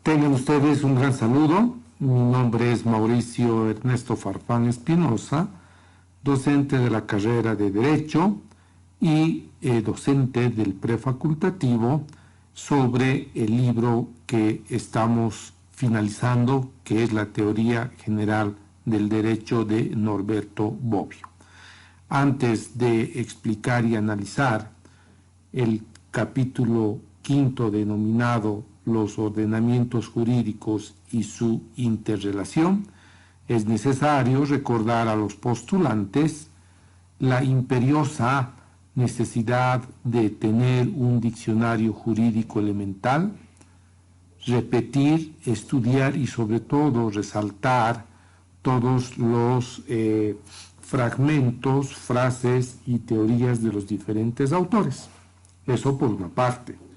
Tengan ustedes un gran saludo. Mi nombre es Mauricio Ernesto Farfán Espinosa, docente de la carrera de Derecho y docente del prefacultativo sobre el libro que estamos finalizando, que es la Teoría General del Derecho de Norberto Bobbio. Antes de explicar y analizar el capítulo quinto denominado Los ordenamientos jurídicos y su interrelación, es necesario recordar a los postulantes la imperiosa necesidad de tener un diccionario jurídico elemental, repetir, estudiar y sobre todo resaltar todos los fragmentos, frases y teorías de los diferentes autores. Eso por una parte.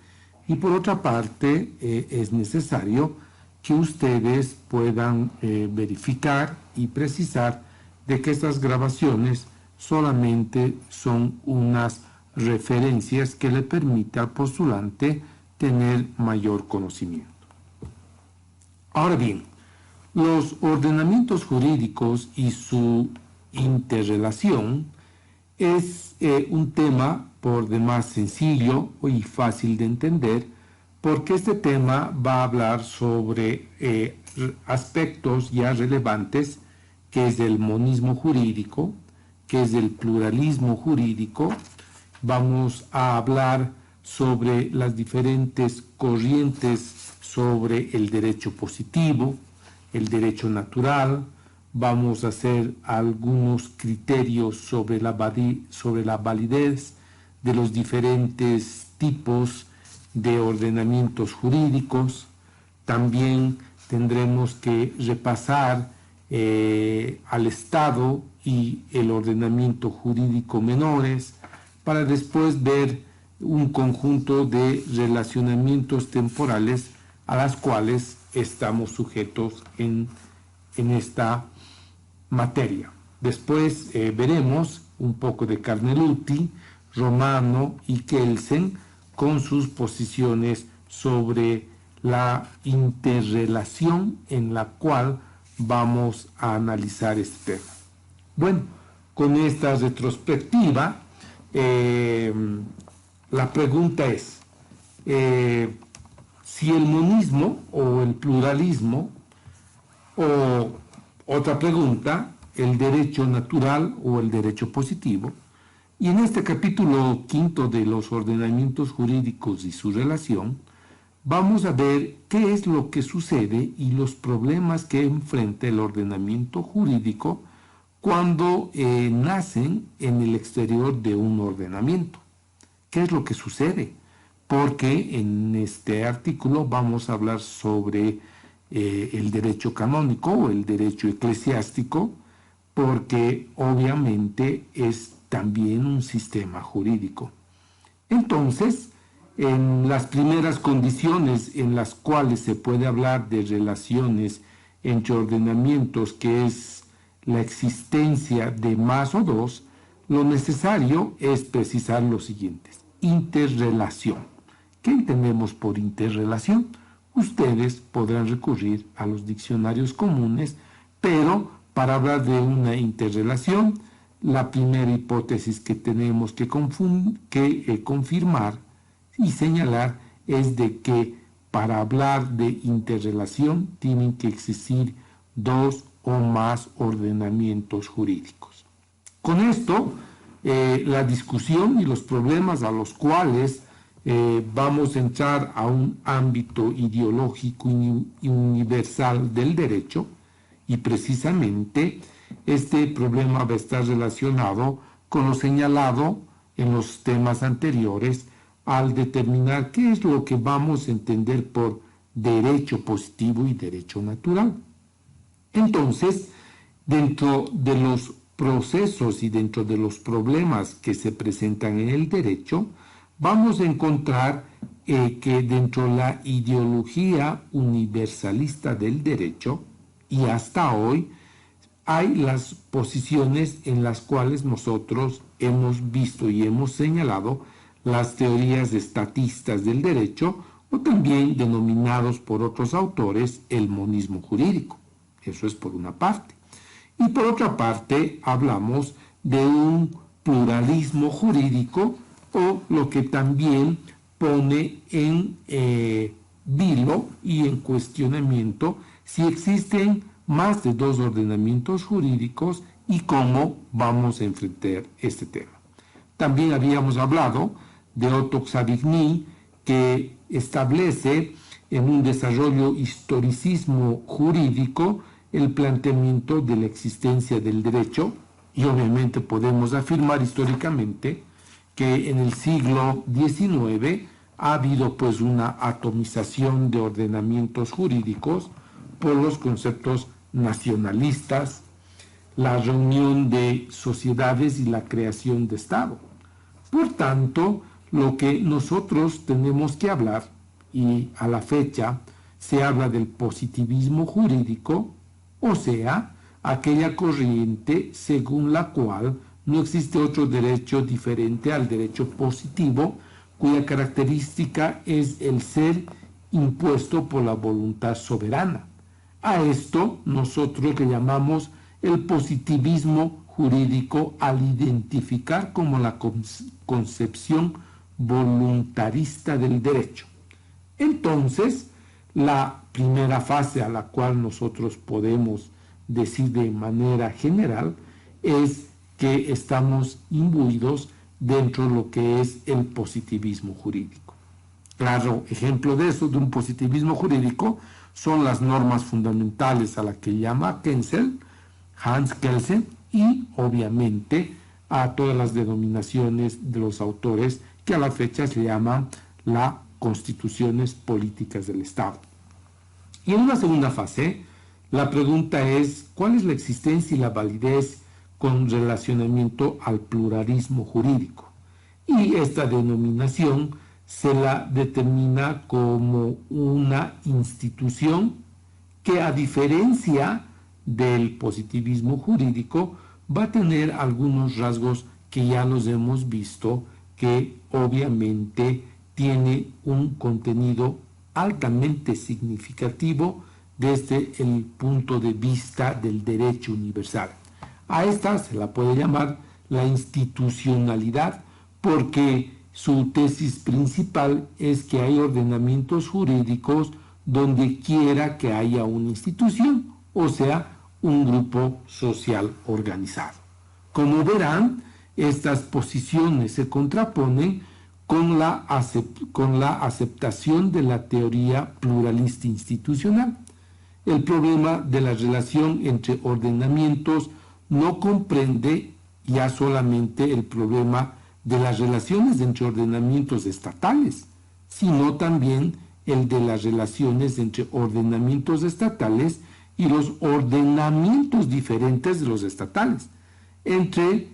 Y por otra parte, es necesario que ustedes puedan verificar y precisar de que estas grabaciones solamente son unas referencias que le permiten al postulante tener mayor conocimiento. Ahora bien, los ordenamientos jurídicos y su interrelación es un tema por demás sencillo y fácil de entender, porque este tema va a hablar sobre aspectos ya relevantes, que es el monismo jurídico, que es el pluralismo jurídico. Vamos a hablar sobre las diferentes corrientes sobre el derecho positivo, el derecho natural. Vamos a hacer algunos criterios sobre la validez de los diferentes tipos de ordenamientos jurídicos. También tendremos que repasar al Estado y el ordenamiento jurídico menores, para después ver un conjunto de relacionamientos temporales a las cuales estamos sujetos en esta materia. Después veremos un poco de Carneluti, Romano y Kelsen con sus posiciones sobre la interrelación en la cual vamos a analizar este tema. Bueno, con esta retrospectiva, la pregunta es, si el monismo o el pluralismo, o otra pregunta, el derecho natural o el derecho positivo. Y en este capítulo quinto de los ordenamientos jurídicos y su relación, vamos a ver qué es lo que sucede y los problemas que enfrenta el ordenamiento jurídico cuando nacen en el exterior de un ordenamiento. ¿Qué es lo que sucede? Porque en este artículo vamos a hablar sobre el derecho canónico o el derecho eclesiástico, porque obviamente es también un sistema jurídico. Entonces, en las primeras condiciones en las cuales se puede hablar de relaciones entre ordenamientos, que es la existencia de más o dos, lo necesario es precisar los siguientes. Interrelación. ¿Qué entendemos por interrelación? Ustedes podrán recurrir a los diccionarios comunes, pero para hablar de una interrelación, la primera hipótesis que tenemos que confirmar y señalar es de que para hablar de interrelación tienen que existir dos o más ordenamientos jurídicos. Con esto, la discusión y los problemas a los cuales vamos a entrar a un ámbito ideológico y universal del derecho, y precisamente este problema va a estar relacionado con lo señalado en los temas anteriores al determinar qué es lo que vamos a entender por derecho positivo y derecho natural. Entonces, dentro de los procesos y dentro de los problemas que se presentan en el derecho, vamos a encontrar que dentro de la ideología universalista del derecho, y hasta hoy, hay las posiciones en las cuales nosotros hemos visto y hemos señalado las teorías estatistas del derecho o también denominados por otros autores el monismo jurídico. Eso es por una parte. Y por otra parte, hablamos de un pluralismo jurídico, o lo que también pone en vilo y en cuestionamiento si existen más de dos ordenamientos jurídicos y cómo vamos a enfrentar este tema. También habíamos hablado de Otto Savigny, que establece en un desarrollo historicismo jurídico el planteamiento de la existencia del derecho, y obviamente podemos afirmar históricamente que en el siglo XIX ha habido pues una atomización de ordenamientos jurídicos por los conceptos nacionalistas, la reunión de sociedades y la creación de Estado. Por tanto, lo que nosotros tenemos que hablar, y a la fecha se habla del positivismo jurídico, o sea, aquella corriente según la cual no existe otro derecho diferente al derecho positivo, cuya característica es el ser impuesto por la voluntad soberana. A esto nosotros le llamamos el positivismo jurídico, al identificar como la concepción voluntarista del derecho. Entonces, la primera fase a la cual nosotros podemos decir de manera general es que estamos imbuidos dentro de lo que es el positivismo jurídico. Claro, ejemplo de eso, de un positivismo jurídico, son las normas fundamentales a las que llama Hans Kelsen, y obviamente a todas las denominaciones de los autores que a la fecha se llaman las constituciones políticas del Estado. Y en una segunda fase, la pregunta es, ¿cuál es la existencia y la validez con relacionamiento al pluralismo jurídico? Y esta denominación se la determina como una institución que, a diferencia del positivismo jurídico, va a tener algunos rasgos que ya los hemos visto, que obviamente tiene un contenido altamente significativo desde el punto de vista del derecho universal. A esta se la puede llamar la institucionalidad, porque su tesis principal es que hay ordenamientos jurídicos donde quiera que haya una institución, o sea, un grupo social organizado. Como verán, estas posiciones se contraponen con la aceptación de la teoría pluralista institucional. El problema de la relación entre ordenamientos no comprende ya solamente el problema de las relaciones entre ordenamientos estatales, sino también el de las relaciones entre ordenamientos estatales y los ordenamientos diferentes de los estatales. Entre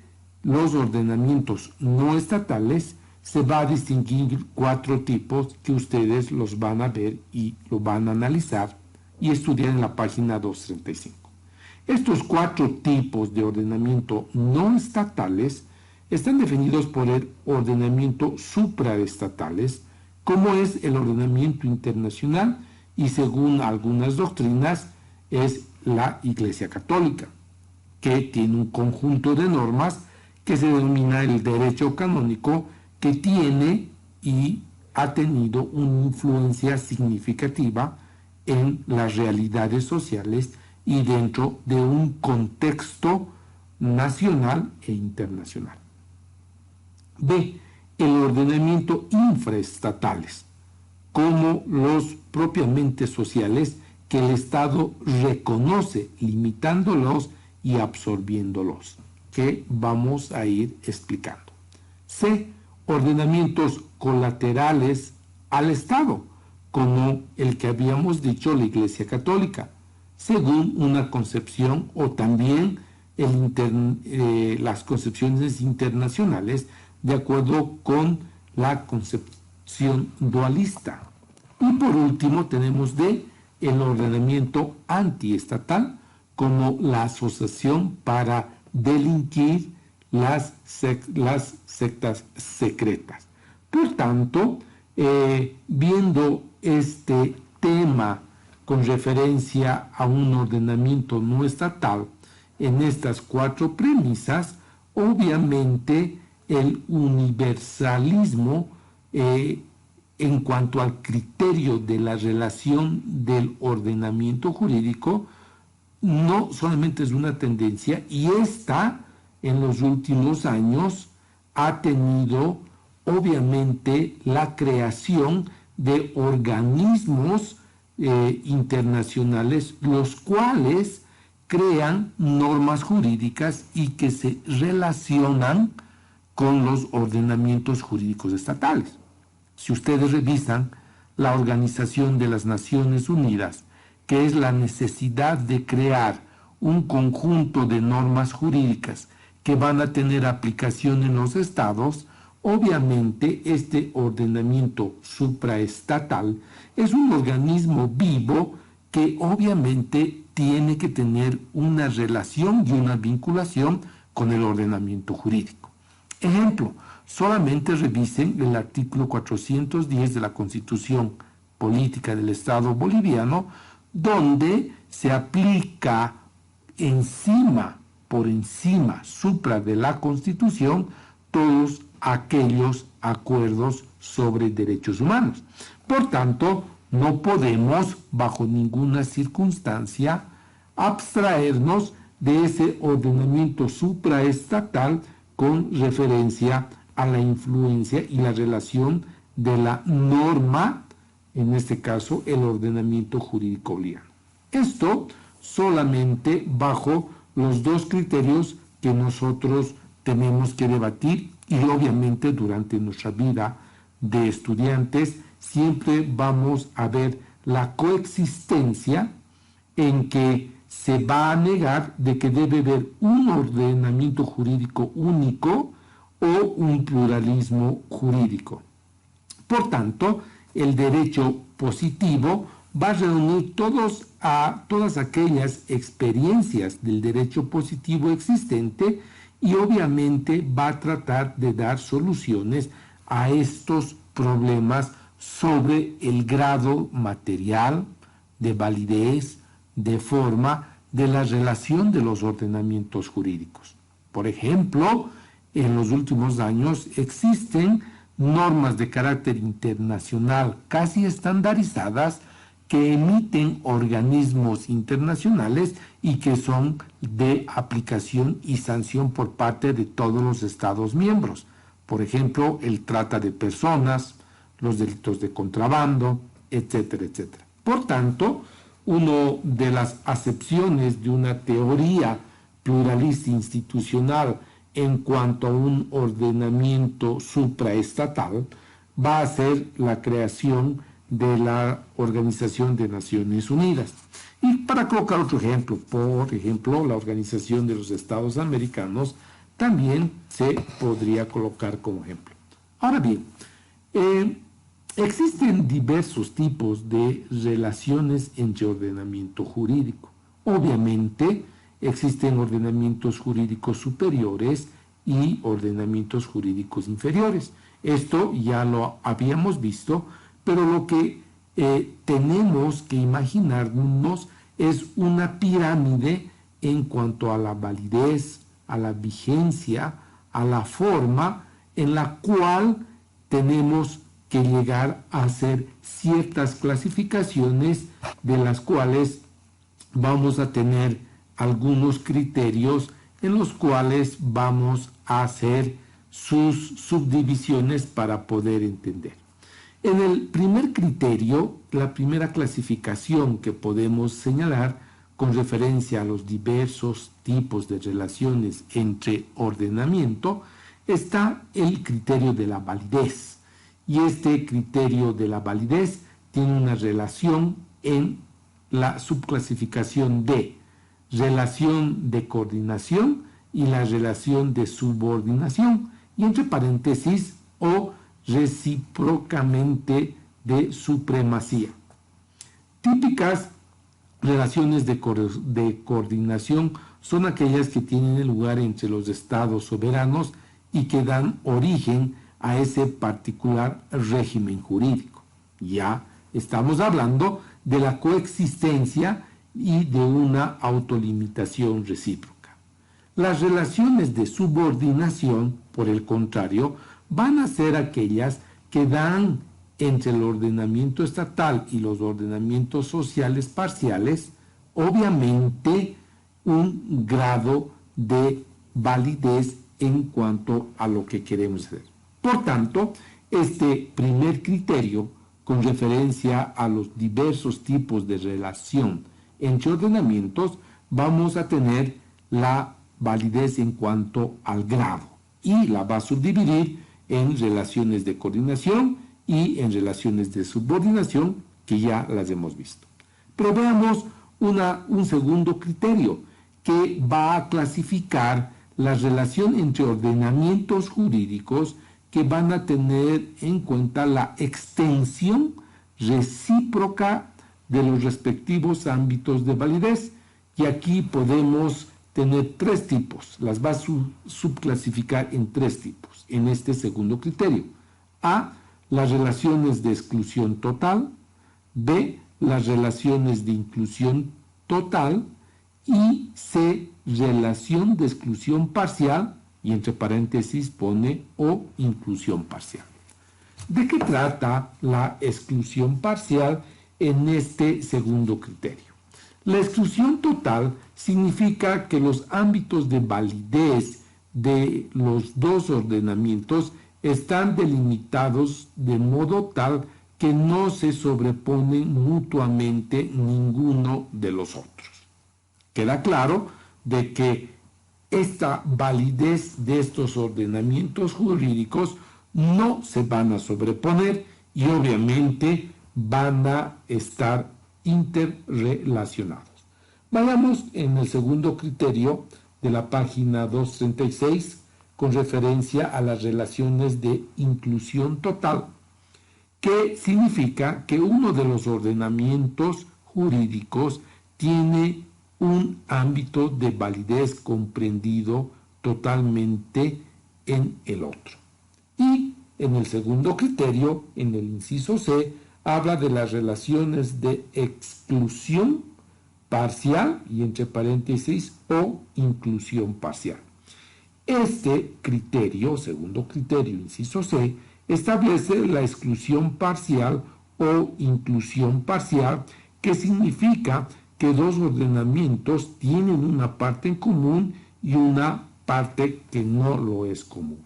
los ordenamientos no estatales se va a distinguir 4 tipos que ustedes los van a ver y lo van a analizar y estudiar en la página 235. Estos 4 tipos de ordenamiento no estatales están definidos por el ordenamiento supraestatales, como es el ordenamiento internacional, y según algunas doctrinas es la Iglesia Católica, que tiene un conjunto de normas que se denomina el derecho canónico, que tiene y ha tenido una influencia significativa en las realidades sociales y dentro de un contexto nacional e internacional. B. El ordenamiento infraestatales, como los propiamente sociales que el Estado reconoce, limitándolos y absorbiéndolos, que vamos a ir explicando. C. Ordenamientos colaterales al Estado, como el que habíamos dicho, la Iglesia Católica, según una concepción, o también las concepciones internacionales, de acuerdo con la concepción dualista. Y por último tenemos el ordenamiento antiestatal, como la asociación para delinquir las sectas secretas. Por tanto, Viendo este tema con referencia a un ordenamiento no estatal, en estas 4 premisas, obviamente el universalismo en cuanto al criterio de la relación del ordenamiento jurídico no solamente es una tendencia, y esta en los últimos años ha tenido obviamente la creación de organismos internacionales, los cuales crean normas jurídicas y que se relacionan con los ordenamientos jurídicos estatales. Si ustedes revisan la Organización de las Naciones Unidas, que es la necesidad de crear un conjunto de normas jurídicas que van a tener aplicación en los estados, obviamente este ordenamiento supraestatal es un organismo vivo que obviamente tiene que tener una relación y una vinculación con el ordenamiento jurídico. Ejemplo, solamente revisen el artículo 410 de la Constitución Política del Estado Boliviano, donde se aplica por encima, supra de la Constitución, todos aquellos acuerdos sobre derechos humanos. Por tanto, no podemos, bajo ninguna circunstancia, abstraernos de ese ordenamiento supraestatal con referencia a la influencia y la relación de la norma, en este caso el ordenamiento jurídico boliviano. Esto solamente bajo los 2 criterios que nosotros tenemos que debatir, y obviamente durante nuestra vida de estudiantes siempre vamos a ver la coexistencia en que se va a negar de que debe haber un ordenamiento jurídico único o un pluralismo jurídico. Por tanto, el derecho positivo va a reunir todas aquellas experiencias del derecho positivo existente y obviamente va a tratar de dar soluciones a estos problemas sobre el grado material, de validez, de forma, de la relación de los ordenamientos jurídicos. Por ejemplo, en los últimos años existen normas de carácter internacional casi estandarizadas que emiten organismos internacionales y que son de aplicación y sanción por parte de todos los Estados miembros. Por ejemplo, el trata de personas, los delitos de contrabando, etcétera, etcétera. Por tanto, una de las acepciones de una teoría pluralista institucional en cuanto a un ordenamiento supraestatal va a ser la creación de la Organización de Naciones Unidas. Y para colocar otro ejemplo, por ejemplo, la Organización de los Estados Americanos también se podría colocar como ejemplo. Ahora bien, existen diversos tipos de relaciones entre ordenamiento jurídico. Obviamente, existen ordenamientos jurídicos superiores y ordenamientos jurídicos inferiores. Esto ya lo habíamos visto, pero lo que tenemos que imaginarnos es una pirámide en cuanto a la validez, a la vigencia, a la forma en la cual tenemos que llegar a hacer ciertas clasificaciones, de las cuales vamos a tener algunos criterios en los cuales vamos a hacer sus subdivisiones para poder entender. En el primer criterio, la primera clasificación que podemos señalar con referencia a los diversos tipos de relaciones entre ordenamiento, está el criterio de la validez. Y este criterio de la validez tiene una relación en la subclasificación de relación de coordinación y la relación de subordinación, y entre paréntesis, o recíprocamente de supremacía. Típicas relaciones de coordinación son aquellas que tienen lugar entre los estados soberanos y que dan origen a ese particular régimen jurídico. Ya estamos hablando de la coexistencia y de una autolimitación recíproca. Las relaciones de subordinación, por el contrario, van a ser aquellas que dan entre el ordenamiento estatal y los ordenamientos sociales parciales, obviamente, un grado de validez en cuanto a lo que queremos hacer. Por tanto, este primer criterio, con referencia a los diversos tipos de relación entre ordenamientos, vamos a tener la validez en cuanto al grado y la va a subdividir en relaciones de coordinación y en relaciones de subordinación, que ya las hemos visto. Pero veamos un segundo criterio que va a clasificar la relación entre ordenamientos jurídicos que van a tener en cuenta la extensión recíproca de los respectivos ámbitos de validez. Y aquí podemos tener tres tipos, las va a subclasificar en tres tipos en este segundo criterio. A, las relaciones de exclusión total; B, las relaciones de inclusión total; y C, relación de exclusión parcial, y entre paréntesis pone o inclusión parcial. ¿De qué trata la exclusión parcial en este segundo criterio? La exclusión total significa que los ámbitos de validez de los dos ordenamientos están delimitados de modo tal que no se sobreponen mutuamente ninguno de los otros. Queda claro de que esta validez de estos ordenamientos jurídicos no se van a sobreponer y obviamente van a estar interrelacionados. Vayamos en el segundo criterio de la página 236 con referencia a las relaciones de inclusión total, que significa que uno de los ordenamientos jurídicos tiene un ámbito de validez comprendido totalmente en el otro. Y en el segundo criterio, en el inciso C, habla de las relaciones de exclusión parcial y entre paréntesis o inclusión parcial. Este criterio, segundo criterio, inciso C, establece la exclusión parcial o inclusión parcial, que significa que dos ordenamientos tienen una parte en común y una parte que no lo es común.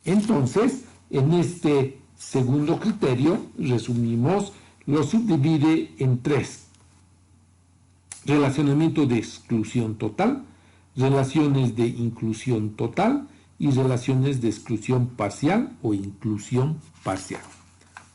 Entonces, en este segundo criterio, resumimos, lo subdivide en tres: relacionamiento de exclusión total, relaciones de inclusión total y relaciones de exclusión parcial o inclusión parcial.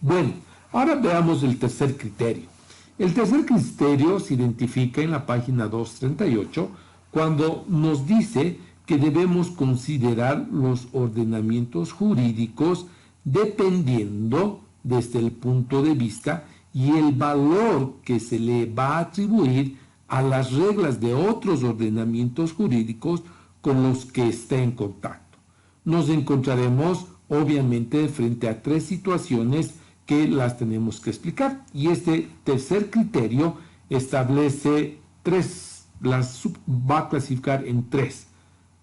Bueno, ahora veamos el tercer criterio. El tercer criterio se identifica en la página 238 cuando nos dice que debemos considerar los ordenamientos jurídicos dependiendo desde el punto de vista y el valor que se le va a atribuir a las reglas de otros ordenamientos jurídicos con los que está en contacto. Nos encontraremos obviamente frente a tres situaciones que las tenemos que explicar, y este tercer criterio establece tres, va a clasificar en tres.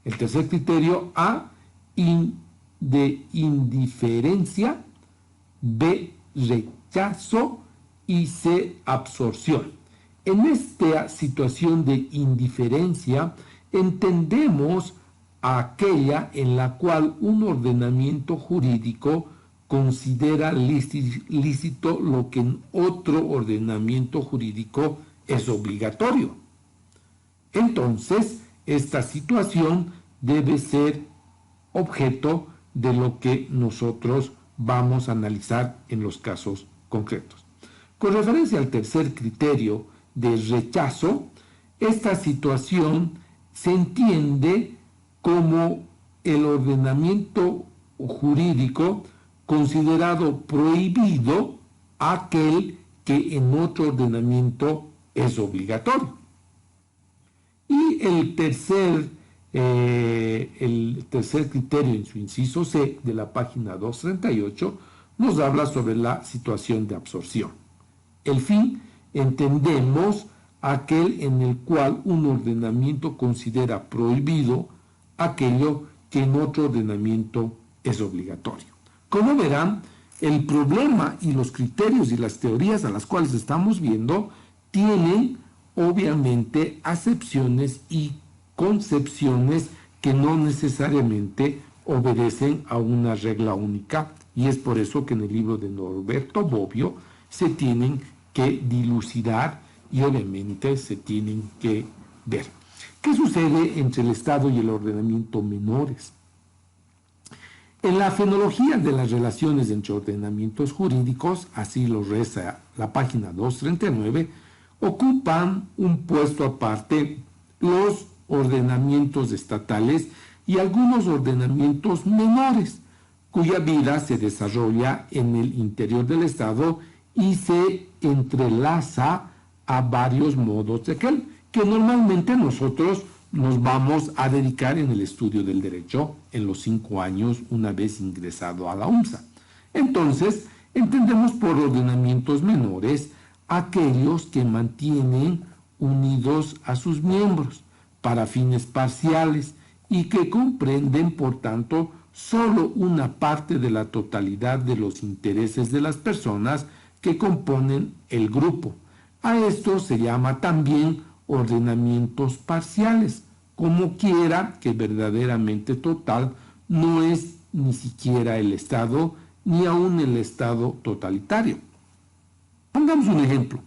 El tercer criterio: A, de indiferencia; B, rechazo; y C, absorción. En esta situación de indiferencia entendemos a aquella en la cual un ordenamiento jurídico considera lícito lo que en otro ordenamiento jurídico es obligatorio. Entonces, esta situación debe ser objeto de lo que nosotros vamos a analizar en los casos concretos. Con referencia al tercer criterio de rechazo, esta situación se entiende como el ordenamiento jurídico considerado prohibido aquel que en otro ordenamiento es obligatorio. Y el tercer el tercer criterio en su inciso C de la página 238 nos habla sobre la situación de absorción. El fin entendemos aquel en el cual un ordenamiento considera prohibido aquello que en otro ordenamiento es obligatorio. Como verán, el problema y los criterios y las teorías a las cuales estamos viendo tienen obviamente acepciones y concepciones que no necesariamente obedecen a una regla única, y es por eso que en el libro de Norberto Bobbio se tienen que dilucidar y obviamente se tienen que ver. ¿Qué sucede entre el Estado y el ordenamiento menores? En la fenología de las relaciones entre ordenamientos jurídicos, así lo reza la página 239, ocupan un puesto aparte los ordenamientos estatales y algunos ordenamientos menores, cuya vida se desarrolla en el interior del Estado y se entrelaza a varios modos de aquel que normalmente nosotros nos vamos a dedicar en el estudio del derecho en los 5 años una vez ingresado a la UMSA. Entonces, entendemos por ordenamientos menores aquellos que mantienen unidos a sus miembros para fines parciales y que comprenden, por tanto, solo una parte de la totalidad de los intereses de las personas que componen el grupo. A esto se llama también ordenamientos parciales, como quiera que verdaderamente total no es ni siquiera el Estado, ni aún el Estado totalitario. Pongamos un ejemplo.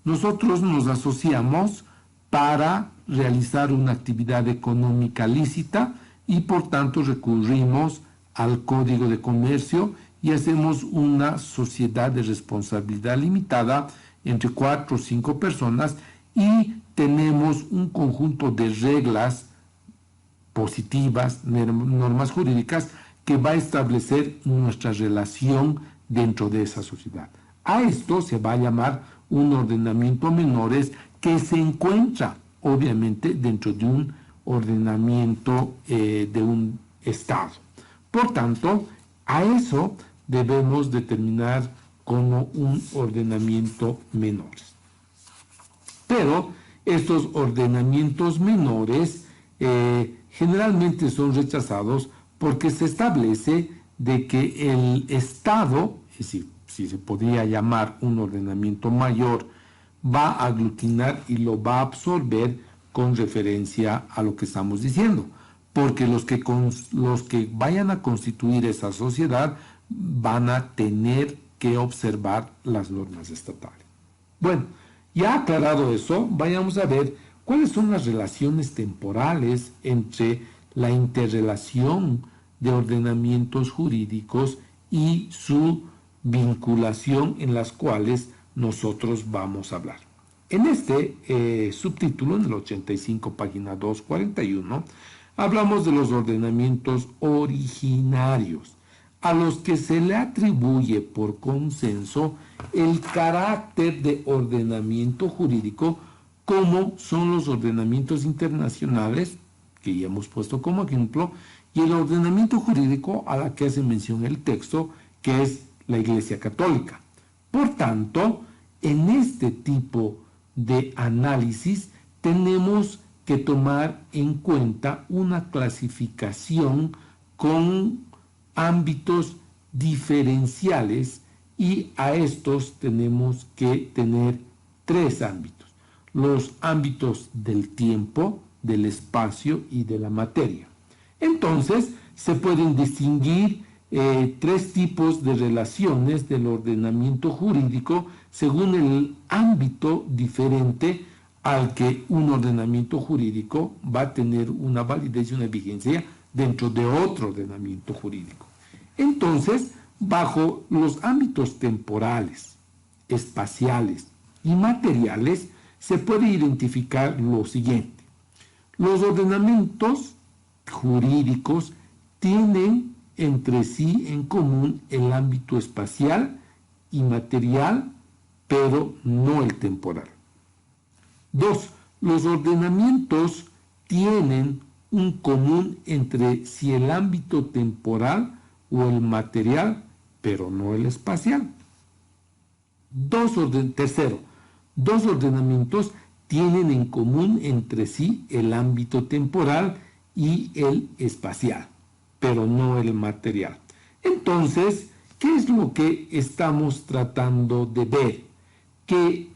Nosotros nos asociamos para realizar una actividad económica lícita y por tanto recurrimos al Código de Comercio y hacemos una sociedad de responsabilidad limitada entre 4 o 5 personas y tenemos un conjunto de reglas positivas, normas jurídicas que va a establecer nuestra relación dentro de esa sociedad. A esto se va a llamar un ordenamiento menores que se encuentra obviamente dentro de un ordenamiento de un Estado. Por tanto, a eso debemos determinar como un ordenamiento menores. Pero estos ordenamientos menores generalmente son rechazados porque se establece de que el Estado, es decir, si se podría llamar un ordenamiento mayor, va a aglutinar y lo va a absorber con referencia a lo que estamos diciendo, porque los que vayan a constituir esa sociedad van a tener que observar las normas estatales. Bueno, ya aclarado eso, vayamos a ver cuáles son las relaciones temporales entre la interrelación de ordenamientos jurídicos y su vinculación en las cuales nosotros vamos a hablar. En este subtítulo, en el 85, página 241, hablamos de los ordenamientos originarios, a los que se le atribuye por consenso el carácter de ordenamiento jurídico, como son los ordenamientos internacionales, que ya hemos puesto como ejemplo, y el ordenamiento jurídico a la que hace mención el texto, que es la Iglesia Católica. Por tanto, en este tipo de análisis tenemos que tomar en cuenta una clasificación con ámbitos diferenciales y a estos tenemos que tener 3 ámbitos: los ámbitos del tiempo, del espacio y de la materia. Entonces se pueden distinguir 3 tipos de relaciones del ordenamiento jurídico según el ámbito diferente al que un ordenamiento jurídico va a tener una validez y una vigencia dentro de otro ordenamiento jurídico. Entonces, bajo los ámbitos temporales, espaciales y materiales, se puede identificar lo siguiente. Los ordenamientos jurídicos tienen entre sí en común el ámbito espacial y material, pero no el temporal. 2. Los ordenamientos tienen un común entre si el ámbito temporal o el material, pero no el espacial. Tercero, dos ordenamientos tienen en común entre sí el ámbito temporal y el espacial, pero no el material. Entonces, ¿qué es lo que estamos tratando de ver? Que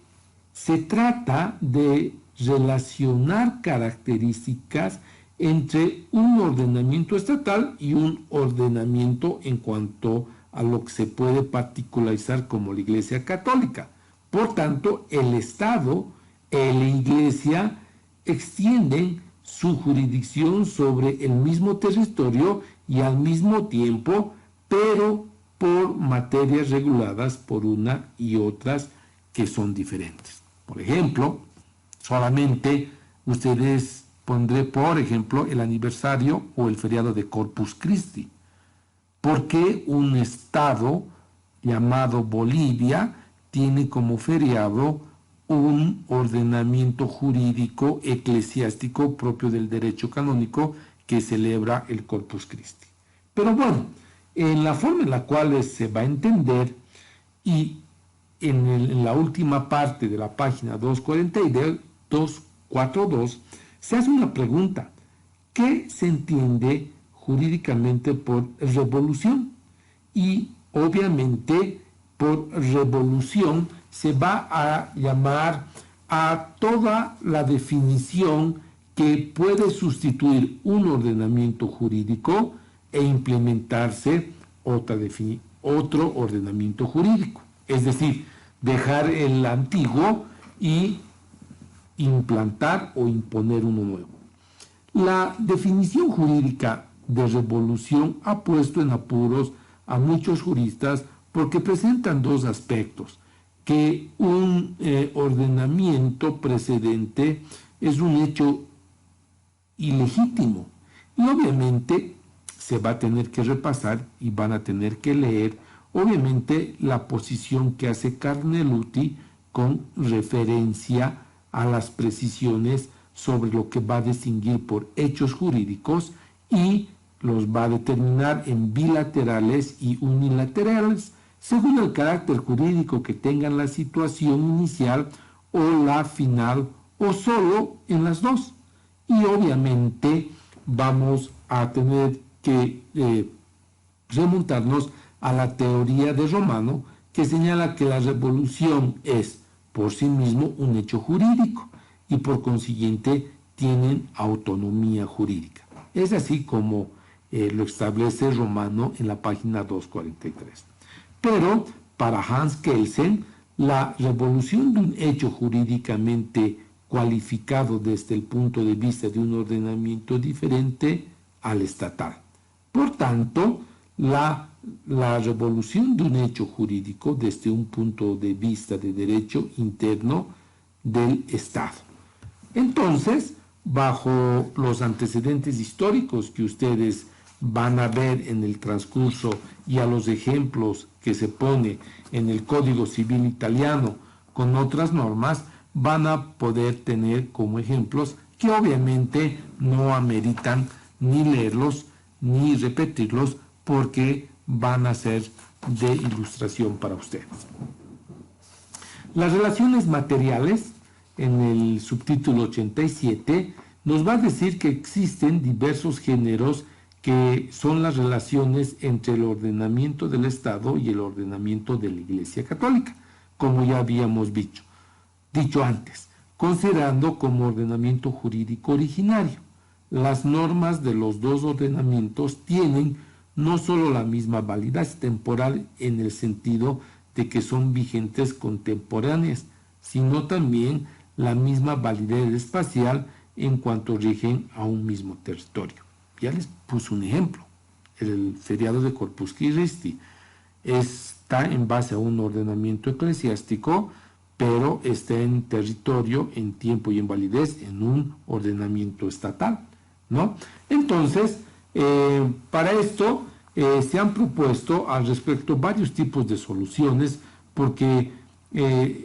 se trata de relacionar características entre un ordenamiento estatal y un ordenamiento en cuanto a lo que se puede particularizar como la Iglesia Católica. Por tanto, el Estado y la Iglesia extienden su jurisdicción sobre el mismo territorio y al mismo tiempo, pero por materias reguladas por una y otras que son diferentes. Por ejemplo, solamente ustedes pondré, por ejemplo, el aniversario o el feriado de Corpus Christi. ¿Por qué un estado llamado Bolivia tiene como feriado un ordenamiento jurídico eclesiástico propio del derecho canónico que celebra el Corpus Christi? Pero bueno, en la forma en la cual se va a entender y en la última parte de la página 242 se hace una pregunta: ¿qué se entiende jurídicamente por revolución? Y obviamente por revolución se va a llamar a toda la definición que puede sustituir un ordenamiento jurídico e implementarse otro ordenamiento jurídico. Es decir, dejar el antiguo y implantar o imponer uno nuevo. La definición jurídica de revolución ha puesto en apuros a muchos juristas porque presentan dos aspectos: que un ordenamiento precedente es un hecho ilegítimo y obviamente se va a tener que repasar y van a tener que leer obviamente la posición que hace Carneluti con referencia a las precisiones sobre lo que va a distinguir por hechos jurídicos y los va a determinar en bilaterales y unilaterales, según el carácter jurídico que tengan la situación inicial o la final, o solo en las dos. Y obviamente vamos a tener que remontarnos a la teoría de Romano, que señala que la revolución es por sí mismo un hecho jurídico y por consiguiente tienen autonomía jurídica. Es así como lo establece Romano en la página 243. Pero para Hans Kelsen, la revolución de un hecho jurídicamente cualificado desde el punto de vista de un ordenamiento diferente al estatal. Por tanto, la revolución de un hecho jurídico desde un punto de vista de derecho interno del Estado. Entonces, bajo los antecedentes históricos que ustedes van a ver en el transcurso y a los ejemplos que se pone en el Código Civil italiano con otras normas, van a poder tener como ejemplos que obviamente no ameritan ni leerlos ni repetirlos porque van a ser de ilustración para ustedes. Las relaciones materiales, en el subtítulo 87, nos va a decir que existen diversos géneros que son las relaciones entre el ordenamiento del Estado y el ordenamiento de la Iglesia Católica, como ya habíamos dicho antes, considerando como ordenamiento jurídico originario. Las normas de los dos ordenamientos tienen no solo la misma validez temporal en el sentido de que son vigentes contemporáneas, sino también la misma validez espacial en cuanto rigen a un mismo territorio. Ya les puse un ejemplo. El feriado de Corpus Christi está en base a un ordenamiento eclesiástico, pero está en territorio, en tiempo y en validez en un ordenamiento estatal, ¿no? Entonces, para esto se han propuesto al respecto varios tipos de soluciones, porque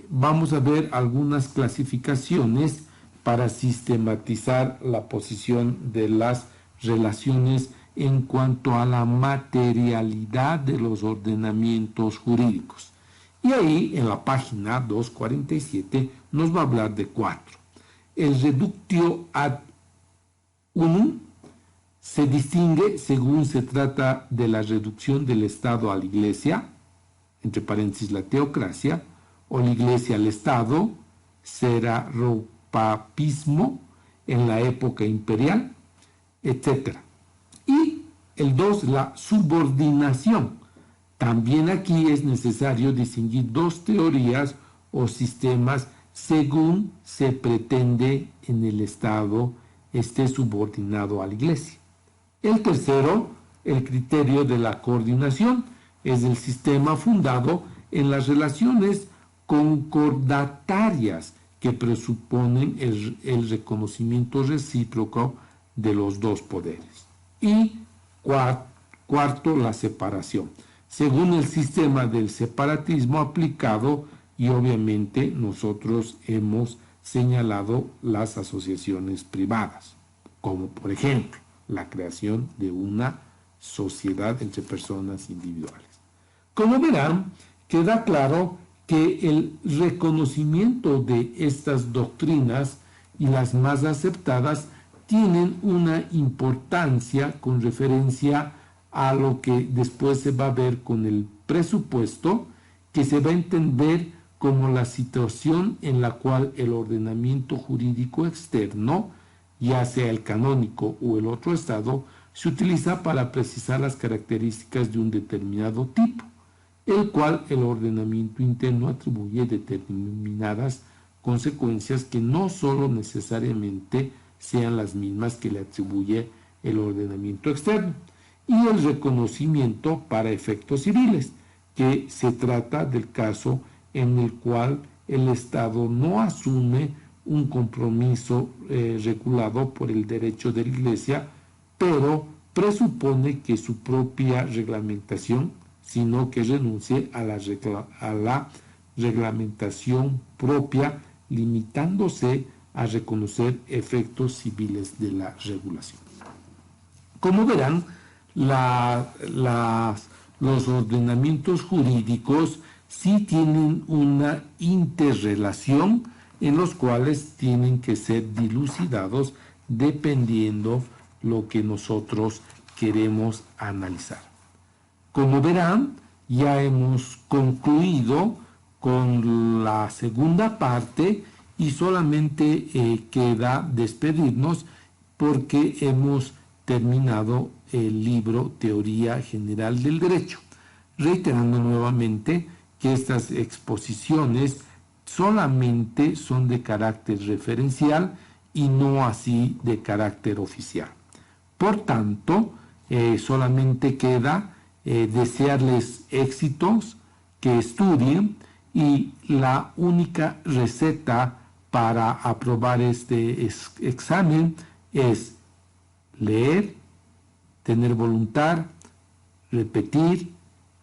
vamos a ver algunas clasificaciones para sistematizar la posición de las relaciones en cuanto a la materialidad de los ordenamientos jurídicos. Y ahí, en la página 247, nos va a hablar de 4. El reductio ad unum se distingue según se trata de la reducción del Estado a la Iglesia, entre paréntesis la teocracia, o la Iglesia al Estado, seraropapismo en la época imperial, etc. Y el 2, la subordinación. También aquí es necesario distinguir dos teorías o sistemas según se pretende en el Estado esté subordinado a la Iglesia. El tercero, el criterio de la coordinación, es el sistema fundado en las relaciones concordatarias que presuponen el reconocimiento recíproco de los dos poderes. Y cuarto, la separación, según el sistema del separatismo aplicado, y obviamente nosotros hemos señalado las asociaciones privadas, como por ejemplo la creación de una sociedad entre personas individuales. Como verán, queda claro que el reconocimiento de estas doctrinas y las más aceptadas tienen una importancia con referencia a lo que después se va a ver con el presupuesto, que se va a entender como la situación en la cual el ordenamiento jurídico externo, ya sea el canónico o el otro estado, se utiliza para precisar las características de un determinado tipo, el cual el ordenamiento interno atribuye determinadas consecuencias que no solo necesariamente sean las mismas que le atribuye el ordenamiento externo, y el reconocimiento para efectos civiles, que se trata del caso en el cual el Estado no asume un compromiso regulado por el derecho de la Iglesia, pero presupone que su propia reglamentación, sino que renuncie a la reglamentación propia, limitándose a reconocer efectos civiles de la regulación. Como verán, los ordenamientos jurídicos sí tienen una interrelación en los cuales tienen que ser dilucidados dependiendo lo que nosotros queremos analizar. Como verán, ya hemos concluido con la segunda parte y solamente queda despedirnos porque hemos terminado el libro Teoría General del Derecho, reiterando nuevamente que estas exposiciones solamente son de carácter referencial y no así de carácter oficial. Por tanto, solamente queda desearles éxitos, que estudien, y la única receta para aprobar este examen es leer, tener voluntad, repetir,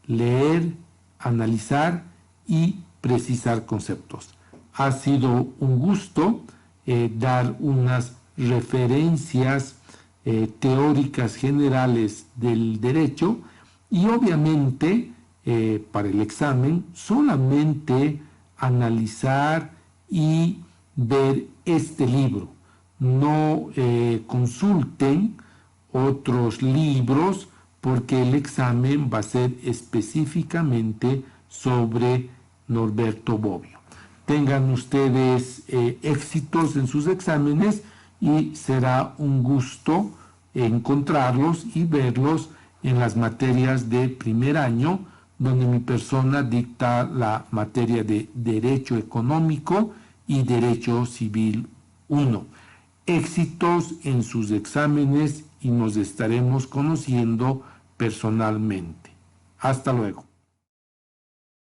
leer, analizar y precisar conceptos. Ha sido un gusto dar unas referencias teóricas generales del derecho y obviamente para el examen solamente analizar y ver este libro. No consulten otros libros porque el examen va a ser específicamente sobre Norberto Bobbio. Tengan ustedes éxitos en sus exámenes y será un gusto encontrarlos y verlos en las materias de primer año, donde mi persona dicta la materia de Derecho Económico y Derecho Civil 1. Éxitos en sus exámenes y nos estaremos conociendo personalmente. Hasta luego.